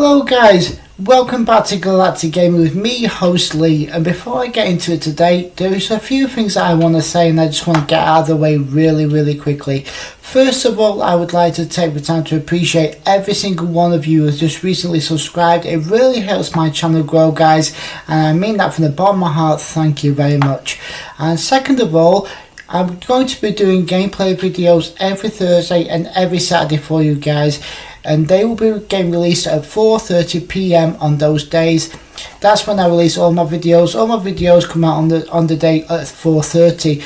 Hello guys, welcome back to Galactic Gaming with me, host Lee, and before I get into it today, there's a few things that I want to say and I just want to get out of the way really quickly. First of all, I would like to take the time to appreciate every single one of you who has just recently subscribed. It really helps my channel grow, guys, and I mean that from the bottom of my heart. Thank you very much. And second of all, I'm going to be doing gameplay videos every Thursday and every Saturday for you guys, and they will be getting released at 4:30 PM on those days. That's when I release all my videos. All my videos come out on the day at 4:30.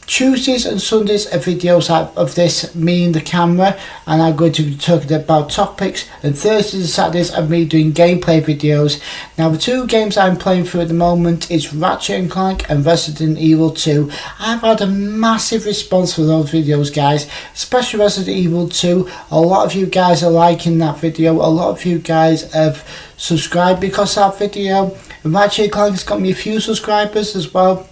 Tuesdays and Sundays are videos of this, me and the camera, and I'm going to be talking about topics, and Thursdays and Saturdays are me doing gameplay videos. Now the two games I'm playing through at the moment is Ratchet & Clank and Resident Evil 2. I've had a massive response for those videos, guys, especially Resident Evil 2. A lot of you guys are liking that video, a lot of you guys have subscribed because of that video. Ratchet & Clank has got me a few subscribers as well.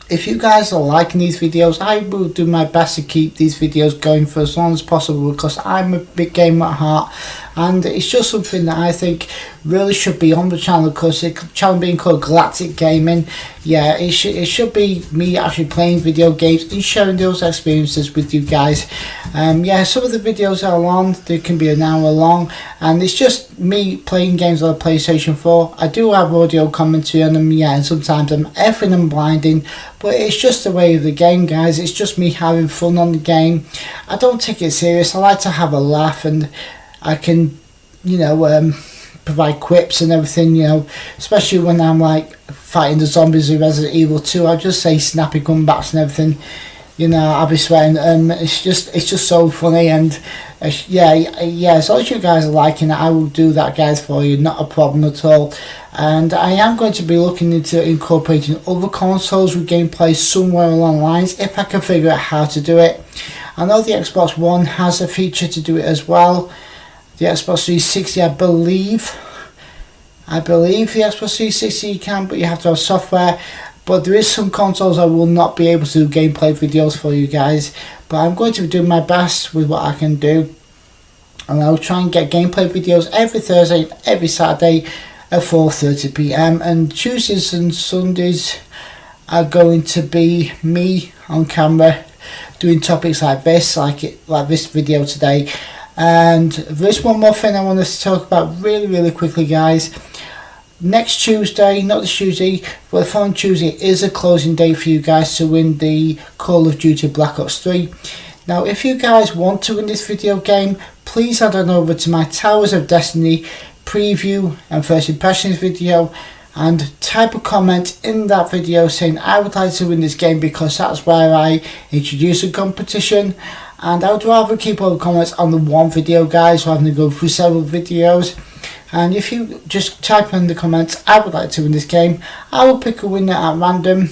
If you guys are liking these videos, I will do my best to keep these videos going for as long as possible, because I'm a big gamer at heart, and it's just something that I think really should be on the channel, because the channel being called Galactic Gaming, yeah, it should be me actually playing video games and sharing those experiences with you guys. Yeah, some of the videos are long, they can be an hour long, and it's just me playing games on a PlayStation 4. I do have audio commentary on them, yeah, and sometimes I'm effing and blinding, but it's just the way of the game, guys. It's just me having fun on the game. I don't take it serious. I like to have a laugh, and I can, you know, provide quips and everything, you know, especially when I'm like fighting the zombies in Resident Evil 2. I'll just say snappy comebacks and everything, you know. I'll be swearing. It's just so funny, and yeah, as long as you guys are liking it, I will do that, guys, for you, not a problem at all. And I am going to be looking into incorporating other consoles with gameplay somewhere along the lines, if I can figure out how to do it. I know the Xbox One has a feature to do it as well. The Xbox 360, I believe the Xbox 360 you can, but you have to have software. But there is some consoles I will not be able to do gameplay videos for you guys, but I'm going to be doing my best with what I can do, and I'll try and get gameplay videos every Thursday, every Saturday at 4:30 PM, and Tuesdays and Sundays are going to be me on camera doing topics like this, like this video today. And there's one more thing I want us to talk about really quickly, guys. Next Tuesday, not this Tuesday, but the following Tuesday is a closing day for you guys to win the Call of Duty Black Ops 3. Now, if you guys want to win this video game, please head on over to my Towers of Destiny preview and first impressions video, and type a comment in that video saying I would like to win this game, because that's where I introduce a competition, and I would rather keep all the comments on the one video, guys, rather than go through several videos. And if you just type in the comments I would like to win this game, I will pick a winner at random,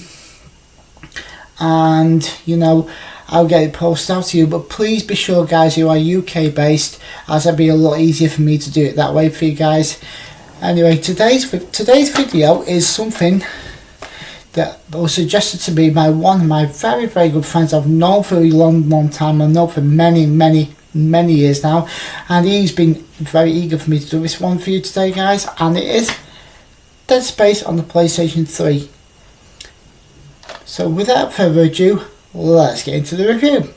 and you know, I'll get it posted out to you. But please be sure, guys, you are UK based, as it'd be a lot easier for me to do it that way for you guys. Anyway, today's video is something that was suggested to me by one of my very good friends I've known for a long time. I've known for many years now, and he's been very eager for me to do this one for you today, guys, and it is Dead Space on the PlayStation 3. So without further ado, let's get into the review.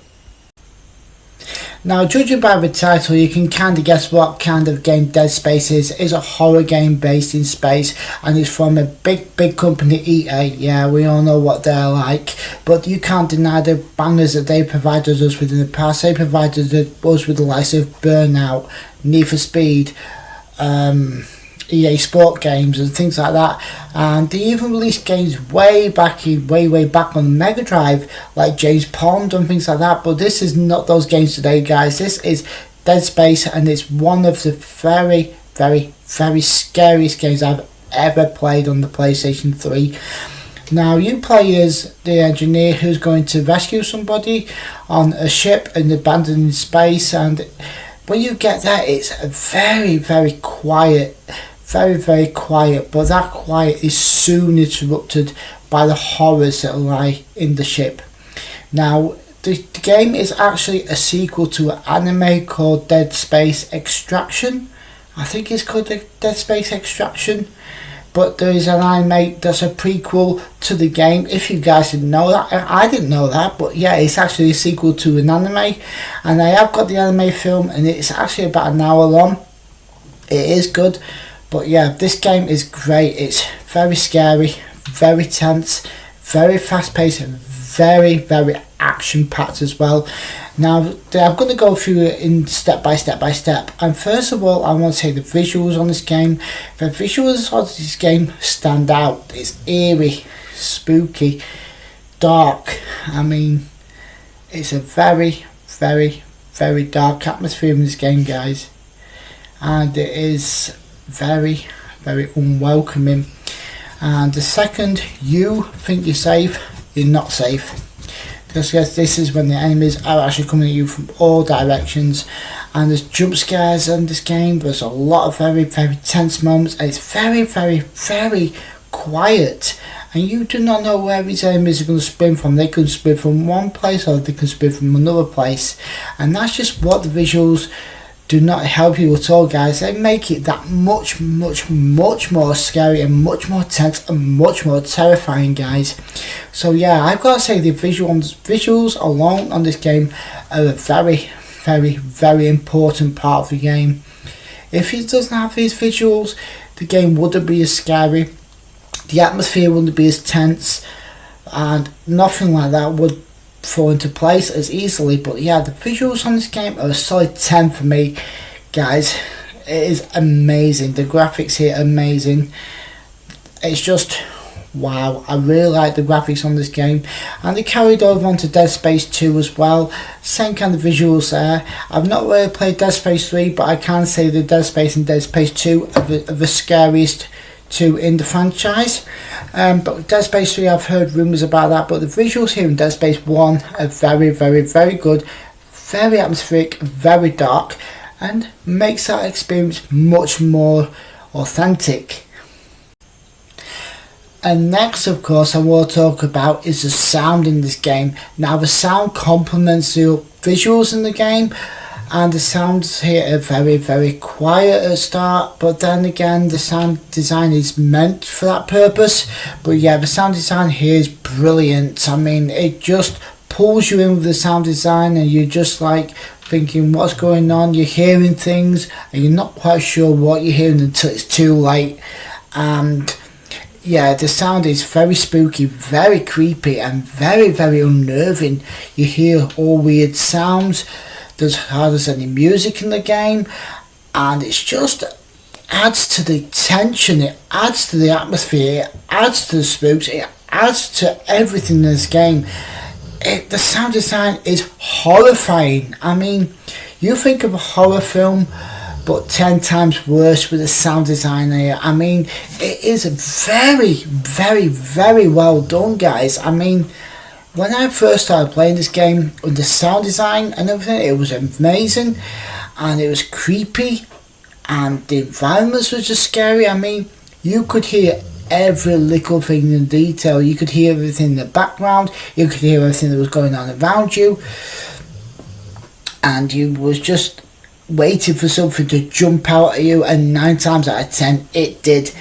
Now, judging by the title, you can kind of guess what kind of game Dead Space is. It's a horror game based in space, and it's from a big company, EA. Yeah, we all know what they're like, but you can't deny the bangers that they provided us with in the past. They provided us with the likes of Burnout, Need for Speed, EA Sport games and things like that, and they even released games way back on the Mega Drive, like James Pond and things like that. But this is not those games today, guys. This is Dead Space, and it's one of the very scariest games I've ever played on the PlayStation 3. Now, you play as the engineer who's going to rescue somebody on a ship and abandoned in space, and when you get there, it's very quiet. Very quiet, but that quiet is soon interrupted by the horrors that lie in the ship. Now, the game is actually a sequel to an anime called Dead Space Extraction, I think it's called the Dead Space Extraction. But there is an anime that's a prequel to the game. If you guys didn't know that, I didn't know that, but yeah, it's actually a sequel to an anime. And I have got the anime film, and it's actually about an hour long. It is good, but yeah, this game is great. It's very scary, very tense, very fast paced, and very action packed as well. Now I'm going to go through it in step by step. And first of all, I want to say the visuals on this game. The visuals on this game stand out. It's eerie, spooky, dark. I mean, it's a very dark atmosphere in this game, guys, and it is very unwelcoming. And the second you think you're safe, you're not safe. Because this is when the enemies are actually coming at you from all directions, and there's jump scares in this game. There's a lot of very tense moments, and it's very quiet, and you do not know where these enemies are going to spin from. They can spin from one place, or they can spin from another place, and that's just what the visuals do not help you at all, guys. They make it that much more scary, and much more tense, and much more terrifying, guys. So yeah, I've got to say the visuals alone on this game are a very important part of the game. If it doesn't have these visuals, the game wouldn't be as scary, the atmosphere wouldn't be as tense, and nothing like that would fall into place as easily. But yeah, the visuals on this game are a solid 10 for me, guys. It is amazing. The graphics here are amazing. It's just wow. I really like the graphics on this game, and they carried over onto Dead Space 2 as well. Same kind of visuals there. I've not really played Dead Space 3, but I can say the Dead Space and Dead Space 2 are the scariest two in the franchise. But Dead Space 3, I've heard rumours about that, but the visuals here in Dead Space 1 are very good, very atmospheric, very dark, and makes that experience much more authentic. And next, of course, I want to talk about is the sound in this game. Now, the sound complements the visuals in the game, and the sounds here are very quiet at the start, but then again the sound design is meant for that purpose. But yeah, the sound design here is brilliant. I mean, it just pulls you in with the sound design, and you're just like thinking what's going on. You're hearing things and you're not quite sure what you're hearing until it's too late. And yeah, the sound is very spooky, very creepy, and very unnerving. You hear all weird sounds. There's hardly any music in the game, and it's just adds to the tension, it adds to the atmosphere, it adds to the spooks, it adds to everything in this game. The sound design is horrifying. I mean, you think of a horror film, but 10 times worse with the sound design here. I mean, it is very well done, guys. I mean, when I first started playing this game with the sound design and everything, it was amazing, and it was creepy, and the environments were just scary. I mean, you could hear every little thing in detail. You could hear everything in the background, you could hear everything that was going on around you, and you was just waiting for something to jump out at you, and 9 times out of 10 it did.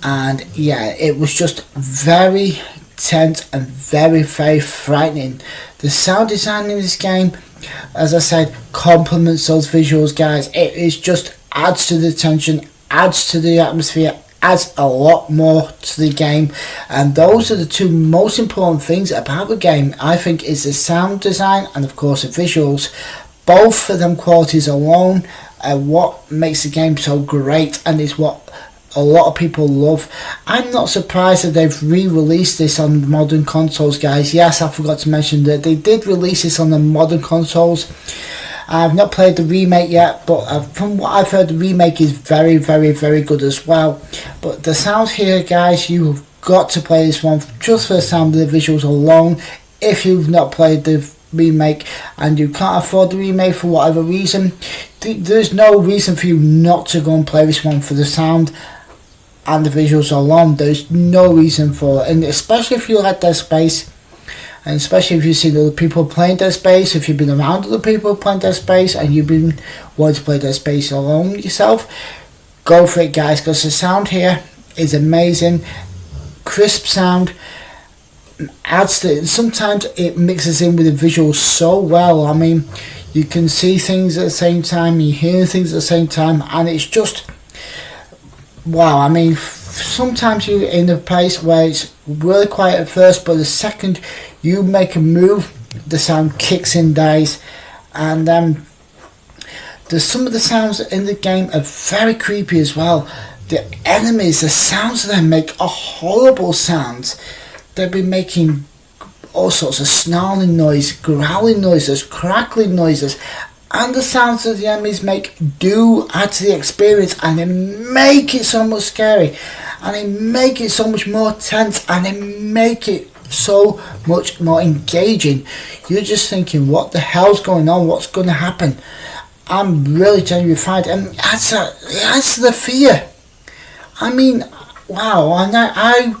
And yeah, it was just very tense and very frightening. The sound design in this game, as I said, complements those visuals, guys. It is just adds to the tension, adds to the atmosphere, adds a lot more to the game, and those are the two most important things about the game, I think, is the sound design and of course the visuals. Both of them qualities alone are what makes the game so great, and is what a lot of people love. I'm not surprised that they've re-released this on modern consoles, guys. Yes, I forgot to mention that they did release this on the modern consoles. I've not played the remake yet, but from what I've heard, the remake is very good as well. But the sound here, guys, you've got to play this one just for the sound of the visuals alone. If you've not played the remake and you can't afford the remake for whatever reason, there's no reason for you not to go and play this one for the sound and the visuals alone. There's no reason for it, and especially if you like Dead Space, and especially if you've seen other people playing Dead Space, if you've been around other people playing Dead Space and you've been wanting to play Dead Space alone yourself, go for it, guys, because the sound here is amazing. Crisp sound. Adds to, sometimes it mixes in with the visuals so well. I mean, you can see things at the same time, you hear things at the same time, and it's just wow. I mean, sometimes you're in a place where it's really quiet at first, but the second you make a move, the sound kicks in, dies. And there's some of the sounds in the game are very creepy as well. The enemies, the sounds of them make a horrible sounds. They've been making all sorts of snarling noise, growling noises, crackling noises, and the sounds that the enemies make do add to the experience, and they make it so much scary, and they make it so much more tense, and they make it so much more engaging. You're just thinking, what the hell's going on? What's going to happen? I'm really terrified, and it adds to the fear. I mean, wow, and I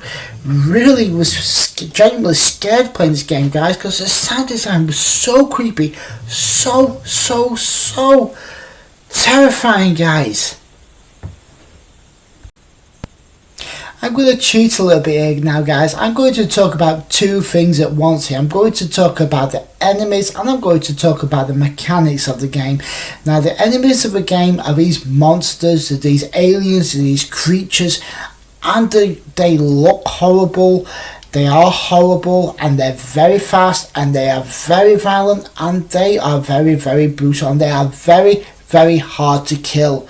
really was genuinely scared playing this game, guys, because the sound design was so creepy, so terrifying, guys. I'm going to cheat a little bit here now, guys. I'm going to talk about two things at once here. I'm going to talk about the enemies, and I'm going to talk about the mechanics of the game. Now, the enemies of the game are these monsters, these aliens, these creatures, and they look horrible. They are horrible, and they're very fast, and they are very violent, and they are very brutal, and they are very hard to kill.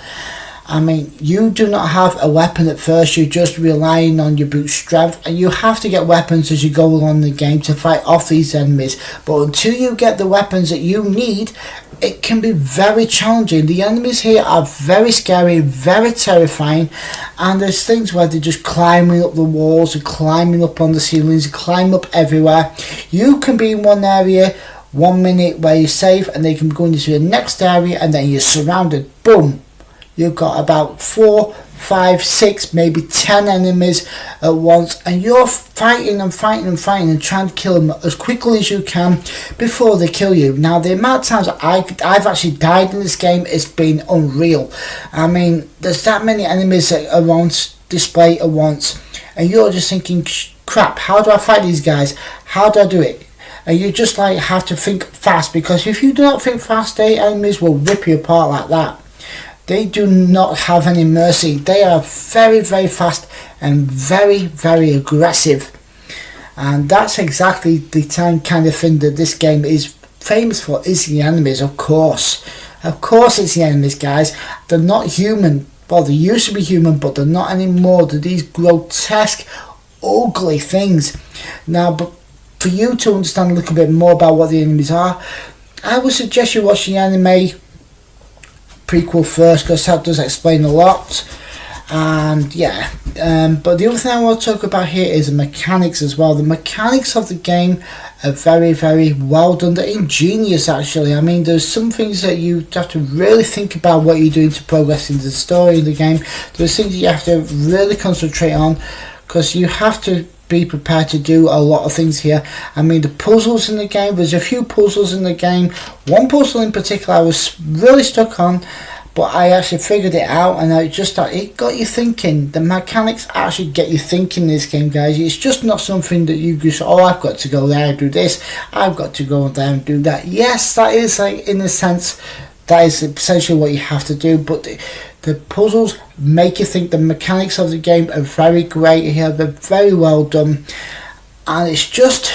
I mean, you do not have a weapon at first, you're just relying on your brute strength, and you have to get weapons as you go along the game to fight off these enemies. But until you get the weapons that you need, it can be very challenging. The enemies here are very scary, very terrifying, and there's things where they're just climbing up the walls, and climbing up on the ceilings, and climbing up everywhere. You can be in one area 1 minute where you're safe, and they can be going into the next area, and then you're surrounded. Boom! You've got about 4, 5, 6, maybe 10 enemies at once, and you're fighting and trying to kill them as quickly as you can before they kill you. Now, the amount of times I've actually died in this game has been unreal. I mean, there's that many enemies that are on display at once, and you're just thinking, crap, how do I fight these guys? How do I do it? And you just like have to think fast, because if you do not think fast, the enemies will rip you apart like that. They do not have any mercy. They are very fast and very aggressive. And that's exactly the kind of thing that this game is famous for, is the enemies, of course. Of course it's the enemies, guys. They're not human. Well, they used to be human, but they're not anymore. They're these grotesque, ugly things. Now, but for you to understand a little bit more about what the enemies are, I would suggest you watch the anime prequel first, because that does explain a lot. And yeah, but the other thing I want to talk about here is the mechanics as well. The mechanics of the game are very well done. They're ingenious, actually. I mean, there's some things that you have to really think about what you're doing to progress in the story in the game. There's things that you have to really concentrate on, because you have to be prepared to do a lot of things here. I mean, the puzzles in the game, there's a few puzzles in the game. One puzzle in particular I was really stuck on, but I actually figured it out, and I just thought it got you thinking. The mechanics actually get you thinking in this game, guys. It's just not something that you just, oh, I've got to go there and do this, I've got to go there and do that. Yes, that is, like, in a sense, that is essentially what you have to do, but the puzzles make you think. The mechanics of the game are very great here. They're very well done, and it's just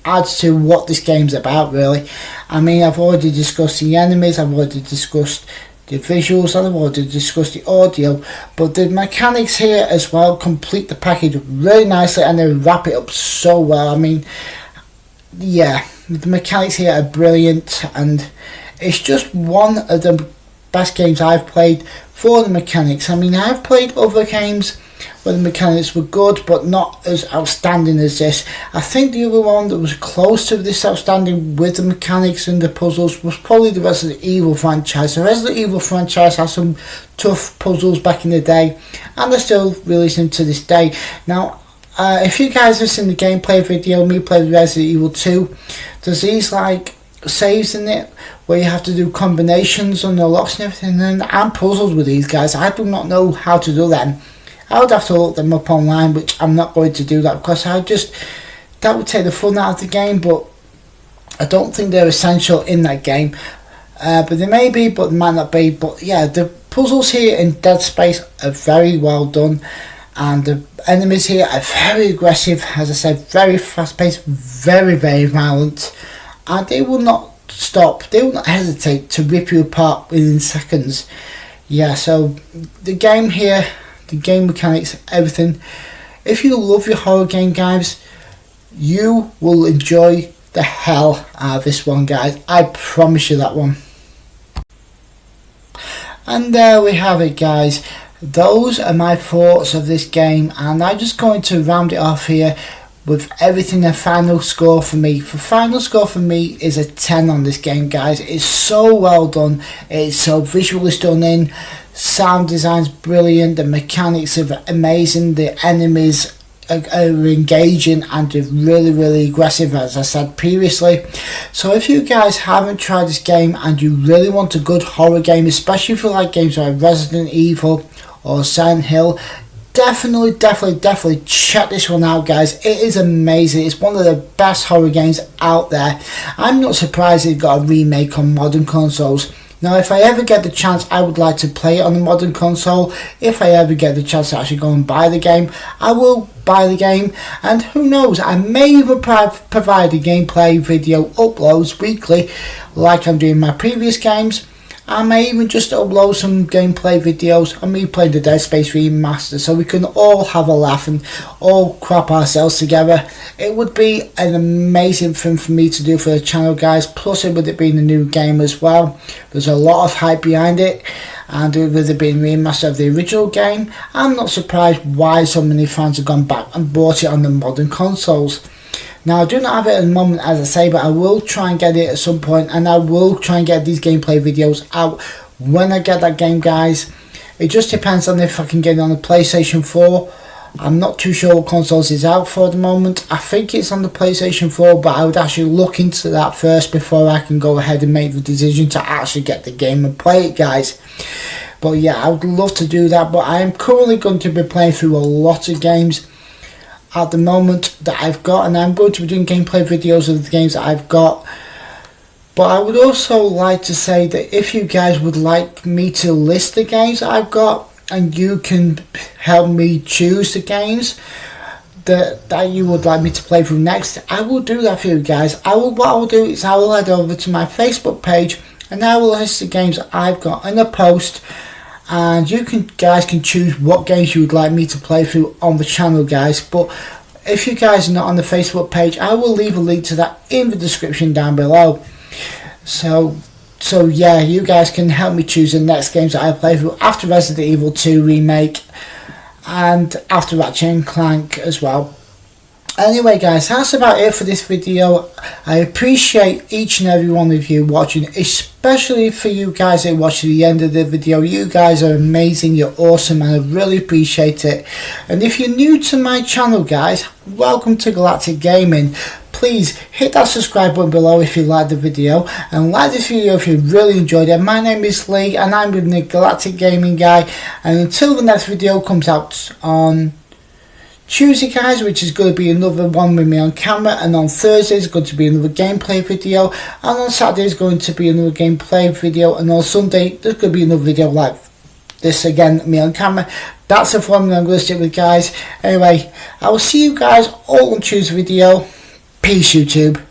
adds to what this game's about, really. I mean, I've already discussed the enemies, I've already discussed the visuals, and I've already discussed the audio, but the mechanics here as well complete the package really nicely, and they wrap it up so well. I mean, yeah, the mechanics here are brilliant, and it's just one of the best games I've played for the mechanics. I mean, I've played other games where the mechanics were good, but not as outstanding as this. I think the other one that was close to this outstanding with the mechanics and the puzzles was probably the Resident Evil franchise. The Resident Evil franchise has some tough puzzles back in the day, and they're still releasing to this day. Now, if you guys have seen the gameplay video, me play Resident Evil 2, there's these like saves in it where you have to do combinations on the locks and everything, and I'm puzzled with these guys. I do not know how to do them. I would have to look them up online, which I'm not going to do that, because that would take the fun out of the game, but I don't think they're essential in that game. But they may be, but they might not be. But yeah, the puzzles here in Dead Space are very well done, and the enemies here are very aggressive, as I said, very fast paced, very, very violent, and they will not stop, they will not hesitate to rip you apart within seconds. Yeah, so the game here, the game mechanics, everything, if you love your horror game, guys, you will enjoy the hell out of this one, guys. I promise you that one. And there we have it, guys. Those are my thoughts of this game, and I'm just going to round it off here with everything. A final score for me. The final score for me is a 10 on this game, guys. It's so well done. It's so visually stunning. Sound design's brilliant. The mechanics are amazing. The enemies are engaging and they're really, really aggressive, as I said previously. So if you guys haven't tried this game and you really want a good horror game, especially if you like games like Resident Evil or Silent Hill, definitely check this one out, guys. It is amazing. It's one of the best horror games out there. I'm not surprised it got a remake on modern consoles. Now, if I ever get the chance, I would like to play it on a modern console. If I ever get the chance to actually go and buy the game, I will buy the game. And who knows, I may even provide a gameplay video uploads weekly, like I'm doing my previous games. I may even just upload some gameplay videos of me playing the Dead Space Remaster, so we can all have a laugh and all crap ourselves together. It would be an amazing thing for me to do for the channel, guys. Plus, with it being a new game as well, there's a lot of hype behind it, and with it being a remaster of the original game, I'm not surprised why so many fans have gone back and bought it on the modern consoles. Now, I do not have it at the moment, as I say, but I will try and get it at some point, and I will try and get these gameplay videos out when I get that game, guys. It just depends on if I can get it on the PlayStation 4. I'm not too sure what consoles it's out for at the moment. I think it's on the PlayStation 4, but I would actually look into that first before I can go ahead and make the decision to actually get the game and play it, guys. But yeah, I would love to do that, but I am currently going to be playing through a lot of games at the moment that I've got, and I'm going to be doing gameplay videos of the games that I've got. But I would also like to say that if you guys would like me to list the games that I've got, and you can help me choose the games that you would like me to play through next, I will do that for you guys. What I will do is I will head over to my Facebook page and I will list the games that I've got in a post, and you guys can choose what games you would like me to play through on the channel, guys. But if you guys are not on the Facebook page, I will leave a link to that in the description down below. So yeah, you guys can help me choose the next games that I play through after Resident Evil 2 remake and after Ratchet & Clank as well. Anyway, guys, that's about it for this video. I appreciate each and every one of you watching, especially for you guys that watch to the end of the video. You guys are amazing, you're awesome, and I really appreciate it. And if you're new to my channel, guys, welcome to Galactic Gaming. Please hit that subscribe button below if you liked the video, and like this video if you really enjoyed it. My name is Lee and I'm with the Galactic Gaming Guy, and until the next video comes out on Tuesday, guys, which is going to be another one with me on camera, and on Thursday is going to be another gameplay video, and on Saturday is going to be another gameplay video, and on Sunday there's going to be another video like this again, me on camera. That's the formula I'm going to stick with, guys. Anyway, I will see you guys all on Tuesday video. Peace, YouTube.